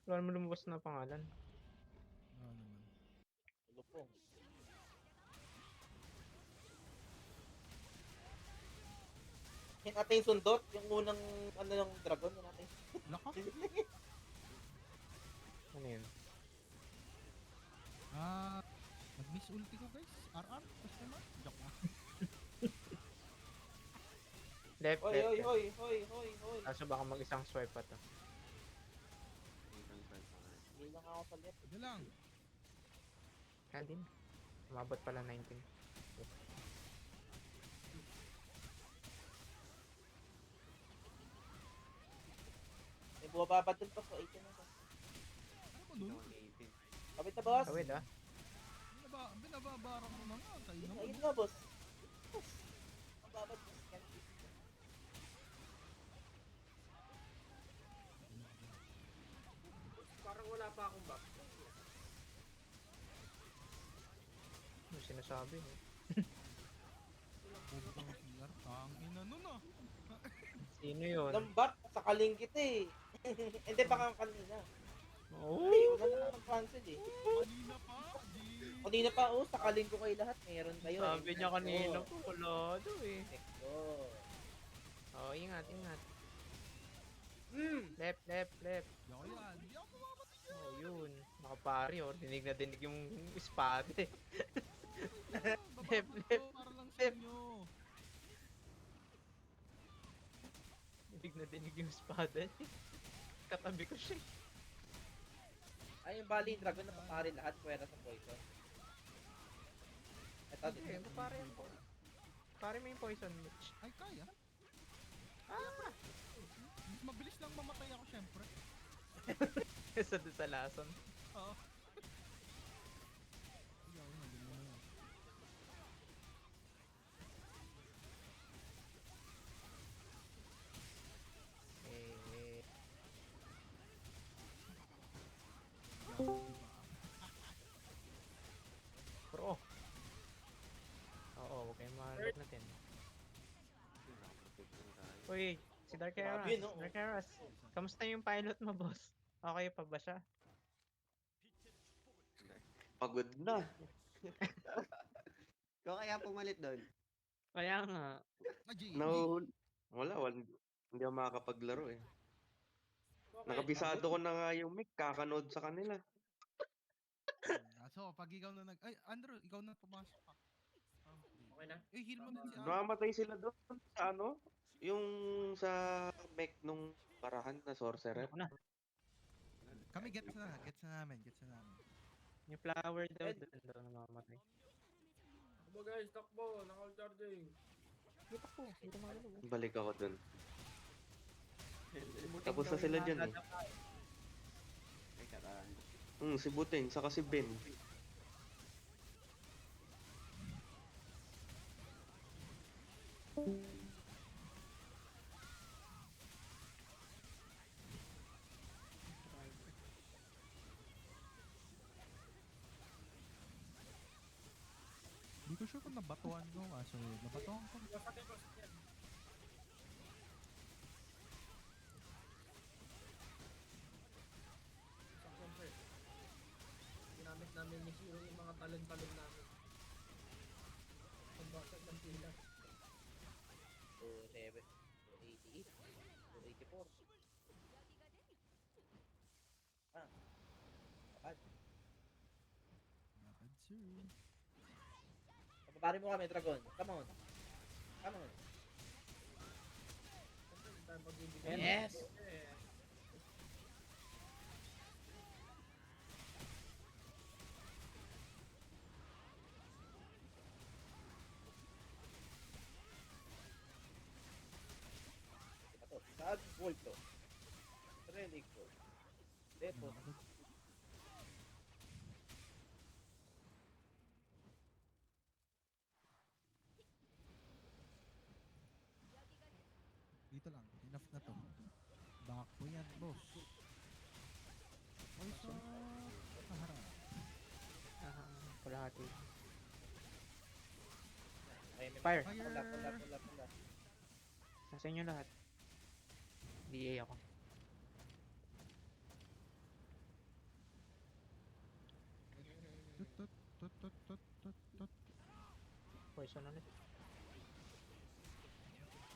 Wala mo lumabas na pangalan. Oo naman. Lupong. Hit natin yung sundot, yung unang ano ng dragon na natin. Laka? Ano yun? Nag-miss ulti ko guys. RR? Basta na. Joke na. Left, Hoy, left, hoy, left. hoy, hoy, hoy, hoy. Kaso baka mag-isang swipe pa to. Hindi lang ako sa left. Hindi lang. Kaya din. Umabot pala 19. May bumababa dun pa so 18 na to. Ano ba nun? Kapit na boss. Tawid ah. Binababarang mo na nga. Kayo naman. Ayun na boss. Boss. Ang babad boss. Yan. Parang wala pa akong back. Ano sinasabi eh. Puto ng CR. Tangina nun ah. Sino yun? Lambat, sakaling kita eh. Hindi baka kanina. Oh! Ay, wala na mag-cancel eh. Kanina pa. Di. Kanina pa, oh, sakaling ko kayo lahat. Meron kayo. Sabi niya kanina po, wala daw eh. Let's go. Oh, ingat, ingat. Hmm. Left, left, left. Di ako yan. Di ako mamatay yan. Oh, yun. Nakapari oh. Dinig na dinig yung espada eh. Bababa left. ko para lang sa inyo. Dinig na dinig yung espada eh. Katabi ko siya eh. Ay, yung bali, yung dragon na papari lahat. Pwera sa poison. Ito, Hindi, pare yan po. Pare mo yung poison mitch. Ay, kaya. Ah! Mabilis lang mamatay ako syempre. sa lason. Oo. Ikaw, naging mo na yun. Eh, Bro. Oo, huwag kayong mahalap natin. Uy, si Dark Eras. Grabe, no? Dark Eras. Kamusta yung pilot mo, boss? Okay pa ba siya? Pagod na. Ikaw kaya pumalit doon? Kaya nga. Ah, GG. No, wala. Hindi ako makakapaglaro eh. Nakabisado ko na nga yung mic, kakanood sa kanila. So, pag ikaw na Ay, Andrew, ikaw na pumasok pa. Okay na? Eh, heal mo din si Andrew. Namamatay sila doon sa ano? Yung sa mech nung parahan na sorcerer. Ako na. Kami gets na namin. Yung flower daw doon namamatay. Aba guys, takbo. Naka-all charging. Dito ko. Dito magalaw. Balik ako doon. Tapos na sila dyan eh. Si Buting, saka si Ben. Hindi ko sure kung nabatuan ko. So, nabatuan ko. Wasakin ko sa yan. Sakyan sir. Ginamit namin ni Hero yung mga talon-talon namin. Pambasag ng pila. 288, 284. Ah. Kapag. Napad, sir. Papapari mo kami, dragon. Come on. Hindi tayo pagbibigyan. Yes! Eh, Ito, saan? Volto. Relico. Depot. Dito lang. Enough na to. Back ko yan, boss. Ay, sa kaharap. Kalahati. Ay, may Fire. Pula. Nasa inyo lahat. DA ako. Tut, tut, tut, tut, tut. Poison ulit.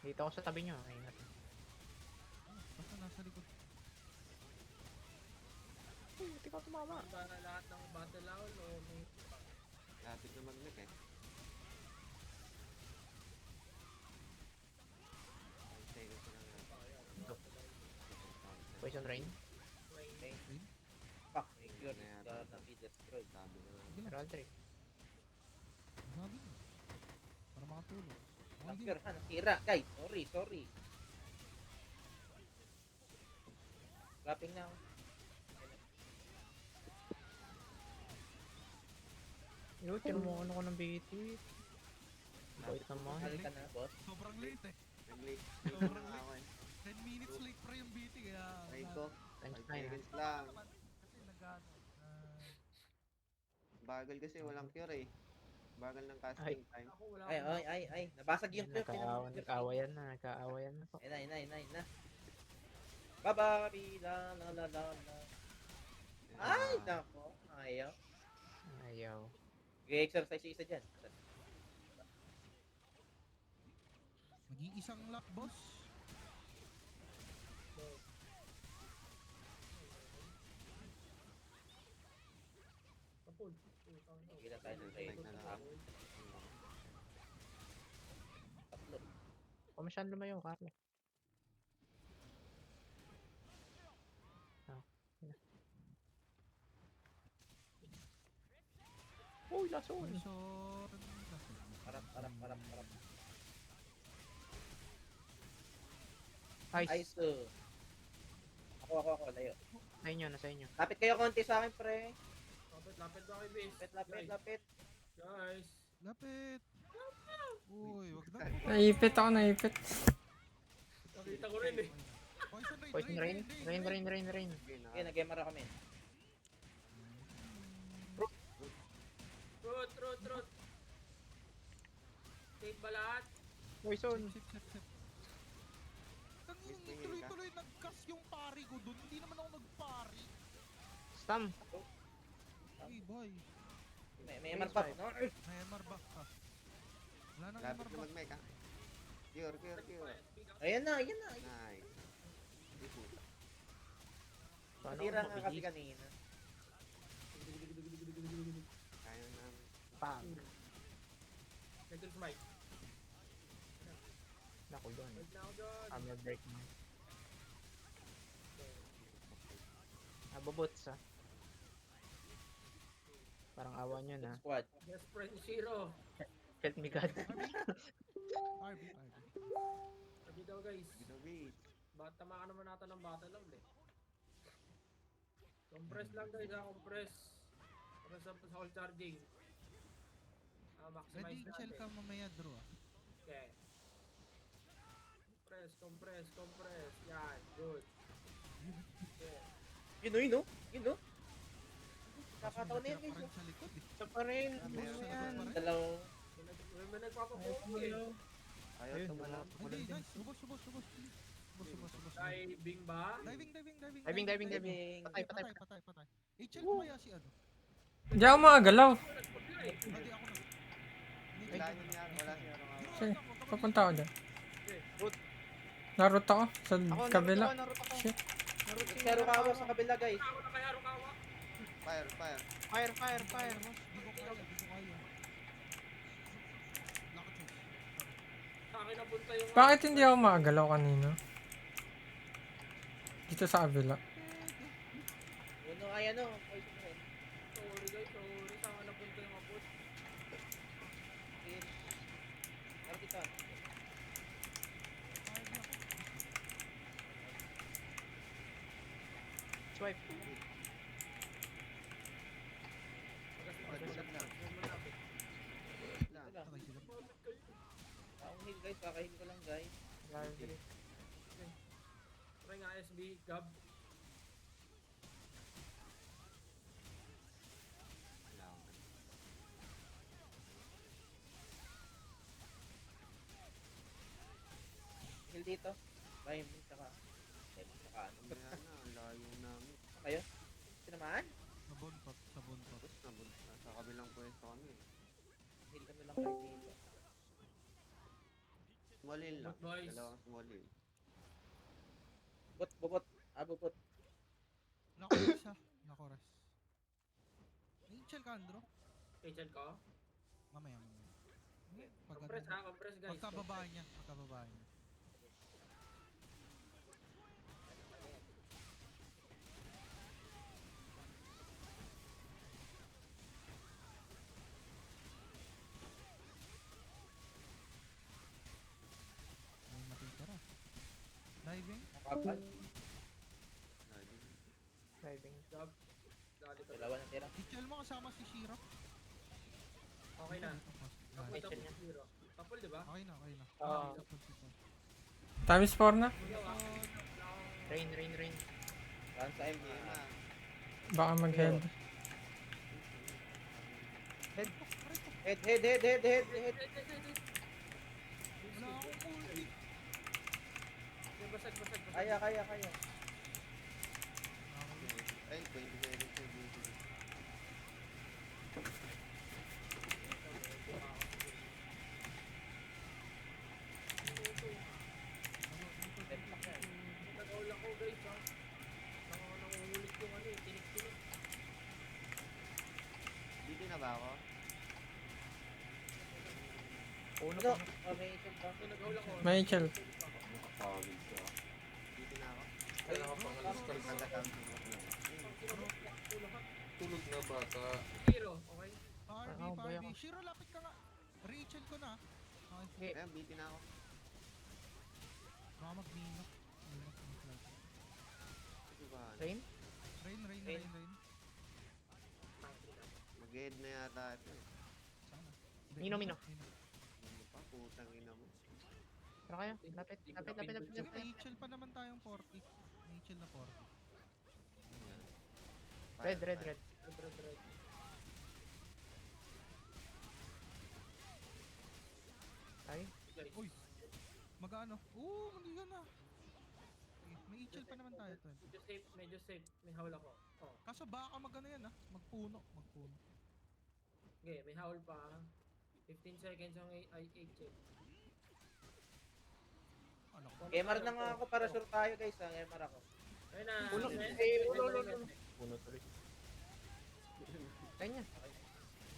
Dito ako sa tabi nyo. Ingat. Basta nasa likod. Uy, hindi ka tumama. Handa na lahat ng battle owl o may... Lapit na mag-mech eh. 5 seconds na lang. Poison rain. Okay. Rain? Fuck, my god. Ayan. Na-destroyed. Sabi na lang. Gila. Herald Drake. Sabi mo. Para makatulog. Okay, Bunker, ha? Nasira. Guys, sorry. Wrapping na ako. Yo, tinumukan ako ng BT. Bait naman. Halika na, boss. sobrang late eh. Nag-late. Sobrang na ako eh. 10 minutes late pa yung BT kaya... Try ko. Times 5 9. seconds lang. Kasi Bagal kasi walang cure eh. Bagal ng casting time. Ako wala Ay. Nabasag yung clip. Nagkaawayan na po. Ayun na. Bababi, la. Ay, nako. Ayaw. Ayaw. Mag-exercise yung isa dyan. Mag-iisang lap, boss. kapul. Gilan tayo ng raid. Right na lang. Tatlo. Kung masyadong lumayo, Carlo. Uy, lason! Poison. Parap. Ice. Ice. Ako. Layo. Sa inyo, nasa inyo. Lapit kayo konti sa akin, pre. Lapit na kay base. Lapit. Guys. Lapit. Uy, wag na. Naipit ako, naipit. Nakita ko rin eh. Poison rain. Rain. Okay, Okay, nag-MR ako, men. Truth. Take ba lahat? Poison. Sip. Tangin, tuloy-tuloy nag-cast yung pari ko dun. Hindi naman ako nag-pari. Stam. Hey, boy. May MR pa. No? May MR back ka. Wala nang Lapit MR na back. mag-mech ah. Cure. Ayan na. Nice. Di po. Paano Tira ako nga kasi mabilis? kanina. Kaya na. Pang. Metal smite. Naku doon. Wait na ako dyan. Armor break mo. Nabobots ah. Parang awa nyo na. Squad. Best friend zero. Help me God. RB. Sabi daw guys. Ginawit. Tama ka naman natin ng battle owl eh. Compress lang guys ha. Compress. Para sa whole charging. Maximize Ready shell ka mamaya, Drew. Okay. Compress. Yan. Good. Okay. Yun no? Kakataon na yan, guys. Parang sa likod eh. Ito pa rin. Meron Ano sa yan? likod pa rin. Dalawang... May nagpapapoke eh. Ayaw Ayun, tumala. Hindi, guys. Subos. Subos. Diving ba? Diving. Diving. Patay. HL ko kaya si ano? Hindi ako makagalaw. Hindi ako na. Wala niya. Wala siya. Sige, papunta ako dyan. Root. Naruto ako sa Ako, kabila. Naruto ako. Shit. Naruto si Karukawa sa kabila, guys. Ako na kaya Rukawa. Fire. Fire. Hindi ko kaya. Lakot Sa akin napunta yung... Bakit hindi ako makagalaw kanina? Dito sa kabila. Uno ay ano, poison red. Sorry guys, sorry. Sa akin napunta yung abot. Fish. Ano kita? Swipe. Pagkasak lang. Lang. Patay sila. Akong heal, guys. Kaka-heal ko lang, guys. Try nga SB, Gab. Heal dito. Prime, tsaka... ano. Kaya na. Ang layo namin. Kayo? Sino naman? Sa bontot. Tapos nabun. Sa kabilang pwesto. Small hill lang. Good boys. Dalawang small hill. Bubot. Bubot. Nakoras siya. Nakoras. May chill ka, Andro? Rachel ko. Mamaya. Pag Compress ha, compress guys. pagkababa niya. Pagkababa niya. May matitira. Diving? Kapal. Diving. Job. Dali pa. Dalawa na tira. I-chill mo kasama si Shiro. Okay na. Yan. Tapos Rachel niya. zero. Tapos di ba? Okay na. Oo. Tapos. Times 4 na. Rain. Saan sa MD na. Baka mag-head. Head. Wala akong ulti. Basag. Kaya. Ay, 27 sa video. Nag-aul ako guys ha. Nangungulit yung ano eh. Tinik-tinik. Dito na ba ako? Puno. Ano? May isip ba? Nag-aul ako. May chill. Nakakawin ko. Dito na ako. Ay, Pagkatapos ko. Tulog na bata. Zero. Okay. RB, Ah, boy RB. ako. Shiro, lapit ka nga. Rachel ko na. Okay. Okay. Ayun, BT na ako. Baka mag-minok. Ito ba? Rain? Rain. Mag-head na yata ito eh. Sana. Mino. Ano pa? Putang ina mo. Tara kayo. Lapit. Sige, may chill pa naman tayong 40. May chill na 40. Red. Red. Ay. Guys. Uy! Mag-ano? Hindi ka na. Okay, may chill pa naman tayo, 20. Medyo safe. May haul ako. Oh. Kaso baka mag-ano yan magpuno. Okay, may haul pa. 15 seconds yung I8 check. Ano ko? MR na nga ako para sure tayo guys. MR ako. Ayun na. Puno. Ulo. Puno tuloy. Kanya.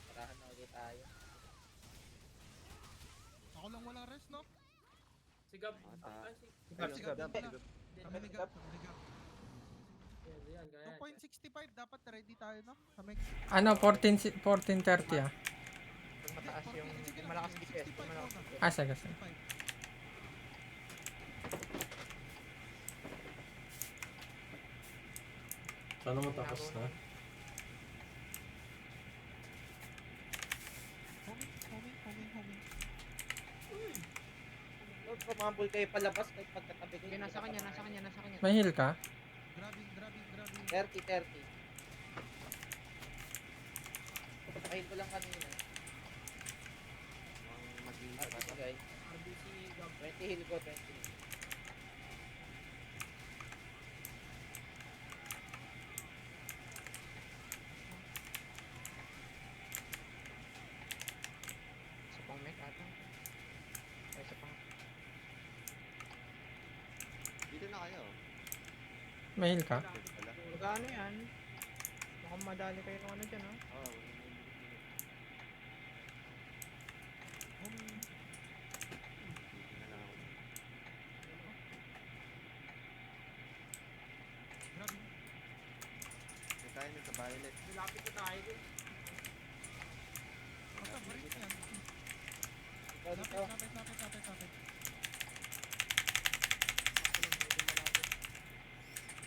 Parahan na ulit tayo. Ako lang wala rest, no? Sigab. Mata. Sigab Sigab. pala. Kami ni Gab. Yan, kaya. 2.65, dapat ready tayo, no? Sa mix. Ano, 14:30 ah. Pag mataas yung malakas DPS. Pag malakas DPS. Ah, sige. 65. Sana matapos na. Homing. Lord, kumambol kayo palabas kahit pagkatabi ko. Okay, nasa kanya. May heal ka? Grabbing. 30. Patakin ko lang kanina. Mag-iisa pa RBC to. guys. RBC Gab. 20 heal ko, 20. Isa pang mech ata. Ay, isa pang. Dito na kayo. May heal ka? Wala. Magkano yan? Mukhang madali kayo ng ano dyan, ha? Oo. Homing. Dito na lang ako. Grabbing. Dito tayo na sa violet. Malapit na tayo dun. Basta break yan. Ikaw dito. Lapit.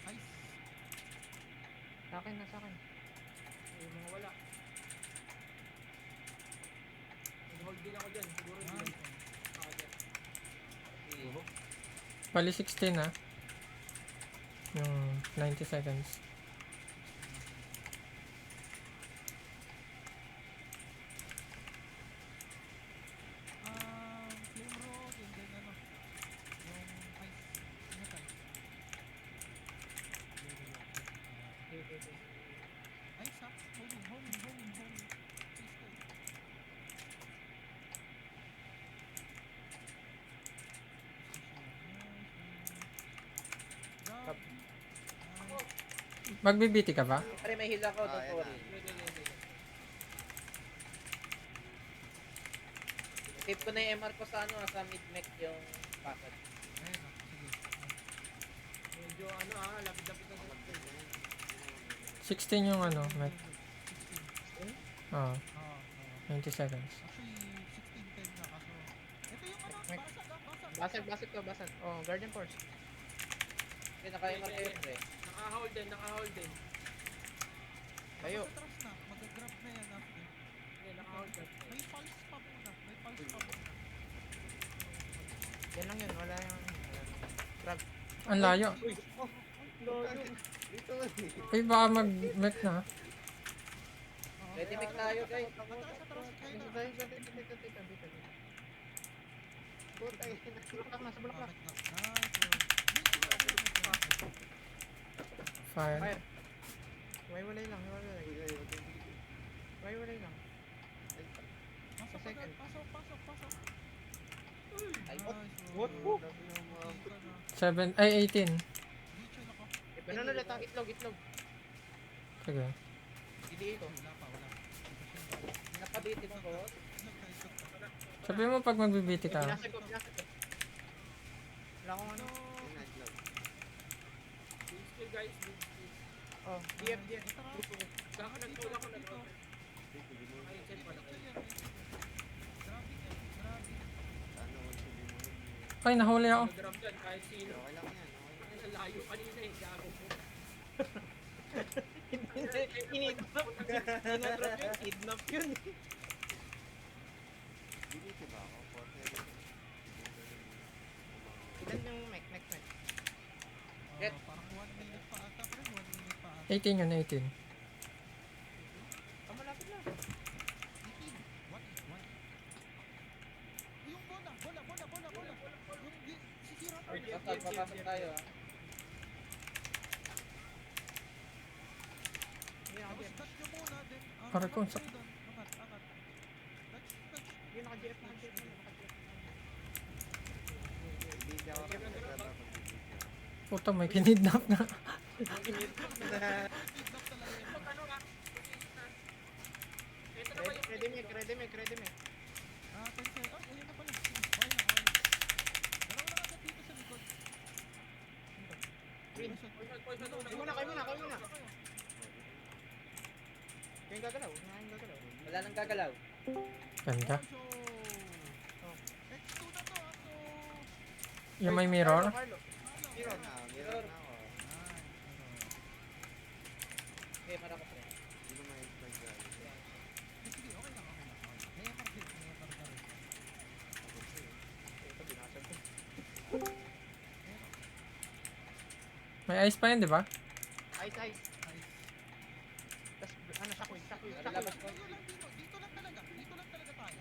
Nice. Sa akin. Yung mga wala. Nag-hold din ako dyan. Siguro hindi Nice. ako dyan. Bali 16 ah. Yung 90 seconds. Flame road and then ano. Yung ice. Ano tayo? Ice ha? Homing. Please go. Magbibiti ka ba? Pare, may heal ako, don't worry. Sige. Save ko na yung MR ko sa ano, sa mid-mech yung passage. Ayun ah. Sige. Medyo ano lapit-lapit na sa 16 yung ano, Mac. 16. Oo, Oo. 90 seconds. Actually, 16-10 na kaso. Ito yung ano, Mek. basag. Basag to, basag. Oh, Guardian Force. Okay, naka-MR kayo, pre. naka-hold din. Tayo. Sa trust na, mag-grab na yan after. Hindi, naka-hold din. May pulse pa muna. Yan lang yun, wala yung... Grab. Ang layo. Dito Ay, baka mag-mech na. Oo. Ready mech tayo, guys. Atras, kayo na. Dito. Bulaklak na, sa bulaklak. Fire. Fire. Hiwalay lang. Hiwalay lang. Pasok Second. agad, pasok. Ay, What? 7, ay 18. Dicho na ko. Ganun ulit ang itlog. Sige. Hindi ito. Wala pa. napabitin ko. Sabi mo pag magbibiti ka. Binasag ko. Wala akong ano. Big skill guys, big skill. Oh, DF. Kaka nagtula ko na to. Ay, check pa na kayo. Ay, nahuli ako. Nag-grab dyan kahit sino. Ang layo kanina gago po. Kinidnap. Kinatrap yun. Kidnap yun. Ilan yung mech? Get. Parang 1 minute pa ata, pre. 1 minute pa ata. 18 yun, 18. Malapit na. 18. What is one? Yung bola. Yung si Kira. Papasok tayo ah. Hindi Tapos naka-GF. touch nyo muna, then... Para kung sa- Angat. Touch. Hindi naka-GF. Puta, may kinidnap na. Kidnap talaga yan. Ready mech. Ah, 10 seconds. Oh, ayun na pala. Sige, okay lang. Dalawa lang agad dito sa likod. Green. Kayo muna. Kayong gagalaw. Wala nang gagalaw. Ganda. So, X2 na to, ah. So, Yung may mirror. Carlo. Mirror. Okay, marako pre. sige, okay lang. May MR din. Ito, binasag ko. May ice pa yun, di ba? Ice. Tapos, ano, shockwave. Lalabas ko. Dito lang talaga tayo.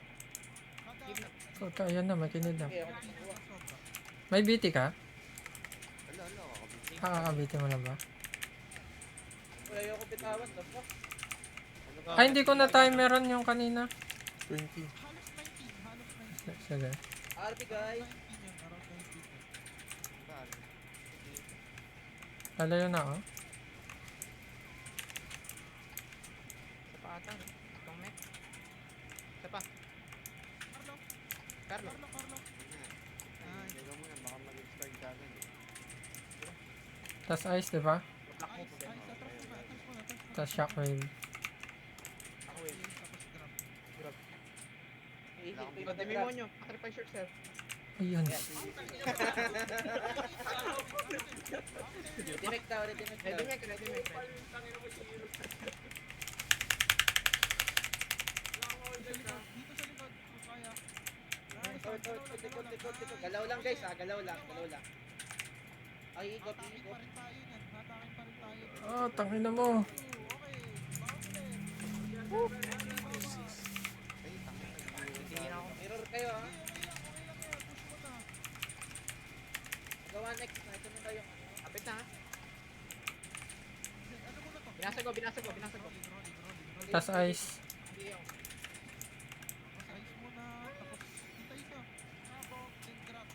Kada... Kidnap. Puta, ayan na, may kinidnap. Okay, ako Kanina nakuha. pa sobra. May BT ka? Kakakabiti mo lang ba? Wala yung bitawan. The fuck? Ay, hindi ko na timeron yung kanina. 20. Halos 19. Sige. RP guys. 19 yun, around 19. Lalayo na ako. Sa paatan. Itong mech. Isa pa. Carlo. Tas ice, di ba? Black move. Atras muna. Tas shockwave. Shockwave. Tapos grab. I-hit So, demonyo. Sacrifice yourself. Ayun. Ready-mech daw. Ready mech. Dito sa likod, kung kaya. Ito. Galaw lang guys ah. Galaw lang. Ay, ikot. Hatakin pa rin tayo niyan. Oh, tangina mo. Tingin ako. Mirror kayo ah. Push mo na. Gawa next na. Ito na tayo. Kapit na ha. Ano muna to? Binasag ko. Rolling. Tas ice. Hindi yung. Tapos ice muna. Tapos hintay ka. Habok, then grab.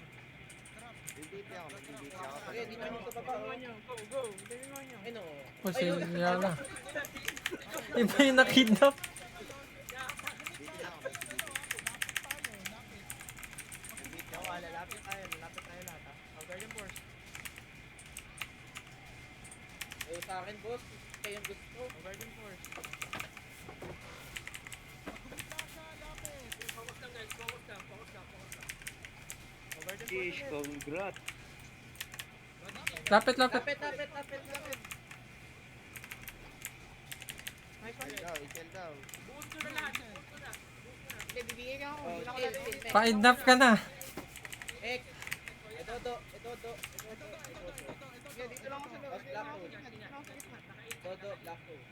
Okay, dito nyo sa baba oh. Go. Demonyo. Ay no. O si Yala. Iba yung nakidnap. Lalapit tayo lahat ha. Oh, Guardian Force. Ayaw sa akin, boss. Kayo yung gusto. Oh, Guardian Force. Focus lang guys, focus lang. Oh, Guardian Sheesh, Force ulit. congrats. Lapit. Lapit. Nice one. Buhos ko na lahat. Hindi, bibigyan niya ako. Oh, Hindi na ako chill, lalagay. chill. Pa-idnap ka na. Ek. Ito. Hindi, dito lang ako sa loob. Black Dito lang ako hole. sa gitna, dito lang ako sa gitna. Dodo, black hole.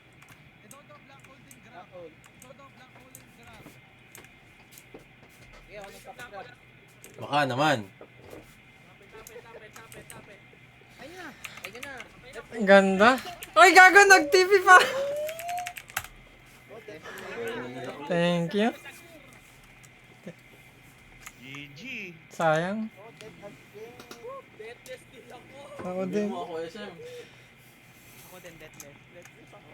Dodo, black hole din, grab. Black hole. Dodo, black hole din, grab. Okay, ako nang pakigrab. Baka naman. Tapit. Ayun na. Ang ganda. Oy, gago, nag-TV pa. Thank you. GG. Sayang. Deathless kill ako. Ako din. Mo ako SM. Ako din, deathless. Deathless ako.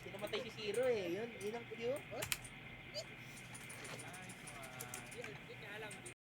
Sinamatay si Zero eh. Yun ang cue.